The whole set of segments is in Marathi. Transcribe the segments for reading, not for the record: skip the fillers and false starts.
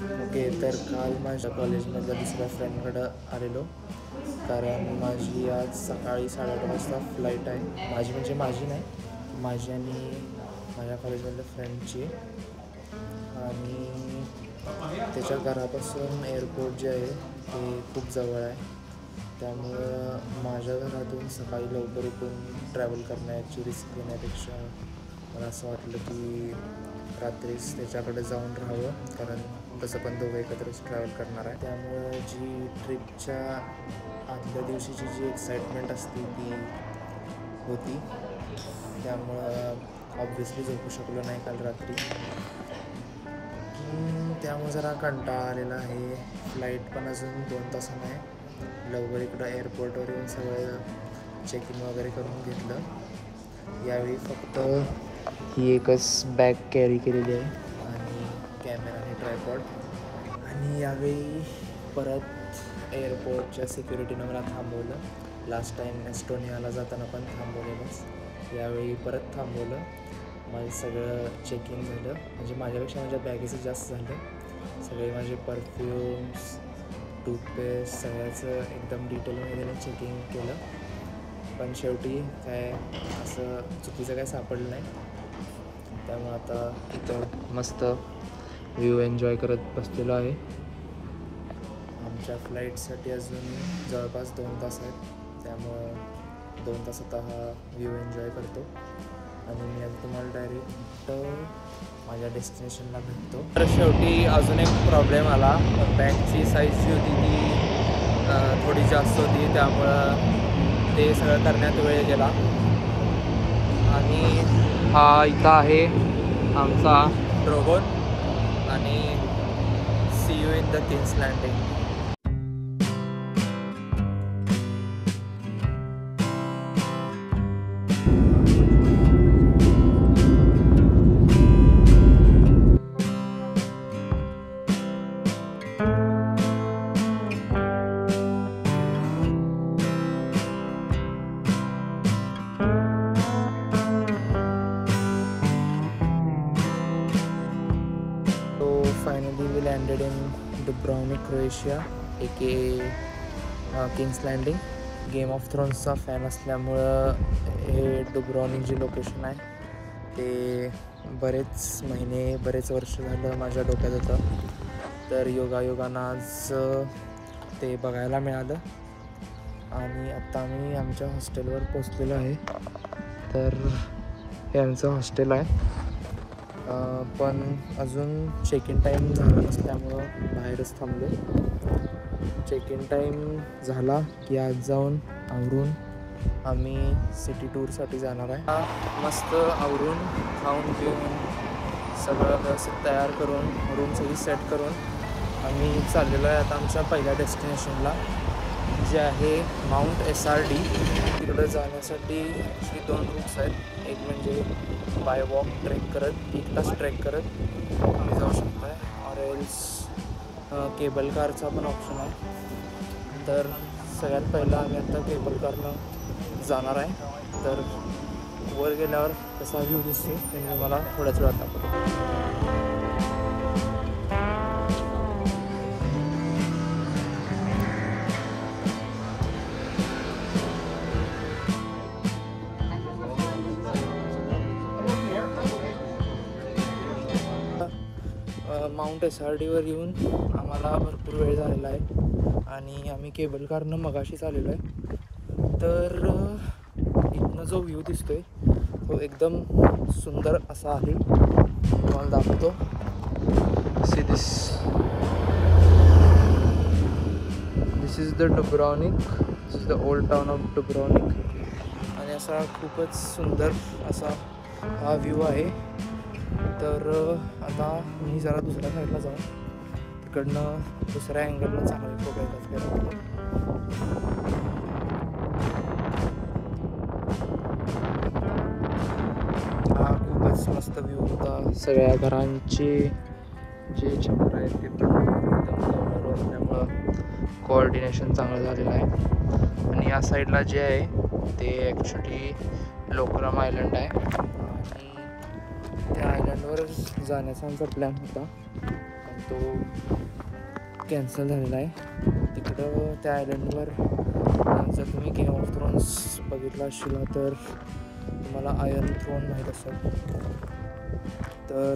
ओके, तर काल माझ्या कॉलेजमधल्या दुसऱ्या फ्रेंडकडं आलेलो, कारण माझी आज सकाळी 8:30 वाजता फ्लाईट आहे. माझी म्हणजे माझी नाही, माझी आणि माझ्या कॉलेजमधल्या फ्रेंडची. आणि त्याच्या घरापासून एअरपोर्ट जे आहे ते खूप जवळ आहे. त्यामुळं माझ्या घरातून सकाळी लवकर उठून ट्रॅव्हल करण्याची रिस्क घेण्यापेक्षा मला असं वाटलं की रात्रीच त्याच्याकडे जाऊन राहावं, कारण तसं पण दोघं एकत्रच ट्रॅव्हल करणार आहे. त्यामुळं जी ट्रिपच्या आदल्या दिवशीची जी एक्साइटमेंट असते ती होती. त्यामुळं ऑब्व्हियसली झोपू शकलो नाही काल रात्री. त्यामुळे जरा कंटाळा आलेला आहे. फ्लाईट पण अजून 2 तासानं आहे. लवकर इकडं एअरपोर्टवर येऊन सगळं चेक इन वगैरे करून घेतलं. यावेळी फक्त ही एकच बॅग कॅरी केलेली आहे आणि कॅमेरा आणि ट्रायपॉड. आणि यावेळी परत एअरपोर्टच्या सिक्युरिटीनं मला थांबवलं. लास्ट टाईम एस्टोनियाला जाताना पण थांबवलेलंच, यावेळी परत थांबवलं. माझं सगळं चेकिंग झालं, म्हणजे माझ्यापेक्षा माझ्या बॅगेचं जास्त झालं. सगळे माझे परफ्यूम्स, टूथपेस्ट सगळ्याचं एकदम डिटेलमध्ये चेकिंग केलं. पण शेवटी काय असं चुकीचं काय सापडलं नाही. त्यामुळे आता इथं मस्त व्ह्यू एन्जॉय करत बसलेलो आहे. आमच्या फ्लाईटसाठी अजून जवळपास 2 तास आहेत, त्यामुळं 2 तासात हा व्ह्यू एन्जॉय करतो. आणि मी आता तुम्हाला डायरेक्ट माझ्या डेस्टिनेशनला भेटतो. तर शेवटी अजून एक प्रॉब्लेम आला. बॅगची साईज जी होती ती थोडी जास्त होती, त्यामुळं ते सगळं करण्यात वेळ गेला. आणि हा इथं आहे आमचा ड्रोगोन, आणि see you in the King's Landing. Finally we landed in Dubrovnik, Croatia, aka King's Landing. Game of थ्रोन्सचा फॅन असल्यामुळं हे डुब्रॉनिक जे लोकेशन आहे ते बरेच वर्ष झालं माझ्या डोक्यात होतं. तर योगायोगानं आज ते बघायला मिळालं. आणि आत्ता मी आमच्या हॉस्टेलवर पोचलेलो आहे. तर हे आमचं हॉस्टेल आहे, पण अजून चेक इन टाईम झाला नसल्यामुळं बाहेरच थांबलो. चेक इन टाईम झाला की आज जाऊन आवरून आम्ही सिटी टूरसाठी जाणार आहे. मस्त आवरून खाऊन पिऊन सगळं व्यवस्थित तयार करून रूम सगळी सेट करून आम्ही चाललेलो आहे आता आमच्या पहिल्या डेस्टिनेशनला, जे आहे माउंट SRD. तिकडं जाण्यासाठी ॲक्च्युली 2 रूट्स आहेत. एक म्हणजे बाय वॉक ट्रेक करत 1 तास ट्रेक करत आम्ही जाऊ शकतो आहे, ऑर एल्स केबल कारचा पण ऑप्शन आहे. तर सगळ्यात पहिला आम्ही आता केबल कारनं जाणार आहे. तर वर गेल्यावर कसा व्ह्यू दिसतो ते मी मला थोड्याच वेळात दाखवतो. माउंट SRDवर येऊन आम्हाला भरपूर वेळ झालेला आहे आणि आम्ही केबल कारनं मगाशीच आलेलो आहे. तर इथनं जो व्ह्यू दिसतोय तो एकदम सुंदर असा आहे, तुम्हाला दाखवतो. See this is the Dubrovnik, this is the old town of Dubrovnik. आणि असा खूपच सुंदर असा हा व्ह्यू आहे. तर आता मी जरा दुसऱ्या साईडला जाऊन तिकडनं दुसऱ्या अँगलनं चांगले फोटो येतात. हा खूपच मस्त व्ह्यू होता. सगळ्या घरांचे जे छप्पर आहेत ते पण एकदम जवळ असल्यामुळं कोऑर्डिनेशन चांगलं झालेलं आहे. आणि या साईडला जे आहे ते ॲक्च्युली लोक्रम आयलंड आहे. त्या आयलंडवर जाण्याचा आमचा प्लॅन होता, पण तो कॅन्सल झालेला आहे. तिकडं त्या आयलंडवर जर तुम्ही गेम ऑफ थ्रोन्स बघितला असेल तर तुम्हाला आयर्न थ्रोन माहीत असेल. तर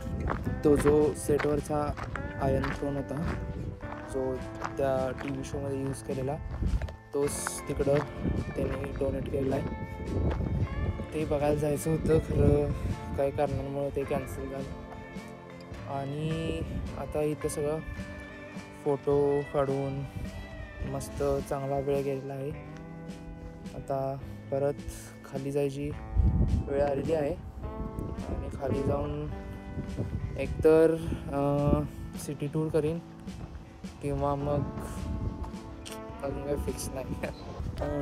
तो जो सेटवरचा आयर्न थ्रोन होता जो त्या टी व्ही शोमध्ये यूज केलेला, तोच तिकडं त्यांनी डोनेट केलेला आहे. ते बघायला जायचं होतं, खरं काही कारणांमुळे ते कॅन्सल झालं. आणि आता इथं सगळं फोटो काढून मस्त चांगला वेळ गेलेला आहे. आता परत खाली जायची वेळ आलेली आहे आणि खाली जाऊन एकतर सिटी टूर करीन किंवा मग अजून काही फिक्स नाही.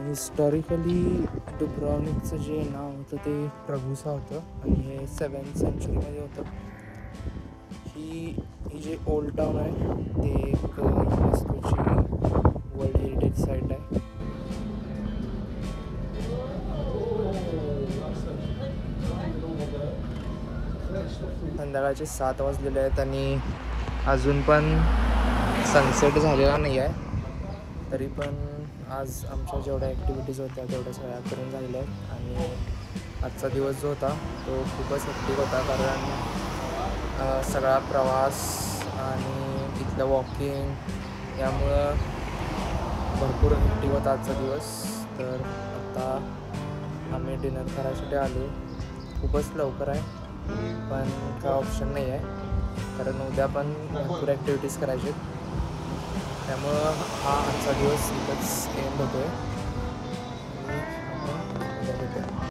हिस्टॉरिकली डुब्रॉव्निकचं जे नाव होतं ते प्रभूसा होतं आणि हे 7th सेंचुरीमध्ये होतं. ही जे ओल्ड टाऊन आहे ते एक युनेस्कोची वर्ल्ड हेरिटेज साईट आहे. संध्याकाळचे 7 वाजलेले आहेत आणि अजून पण सनसेट झालेला नाही आहे. तरी पण आज आमच्या जेवढ्या ॲक्टिव्हिटीज होत्या तेवढ्या सगळ्या करून झालेल्या आहेत. आणि आजचा दिवस जो होता तो खूपच हेक्टिक होता, कारण सगळा प्रवास आणि इथलं वॉकिंग यामुळं भरपूर हेक्टिक होता आजचा दिवस. तर आता आम्ही डिनर करायसाठी आलो. खूपच लवकर आहे पण काय ऑप्शन नाही आहे, कारण उद्या पण भरपूर ॲक्टिव्हिटीज करायचे आहेत. त्यामुळं हा आजचा दिवस इथंच एंड होतो आहे.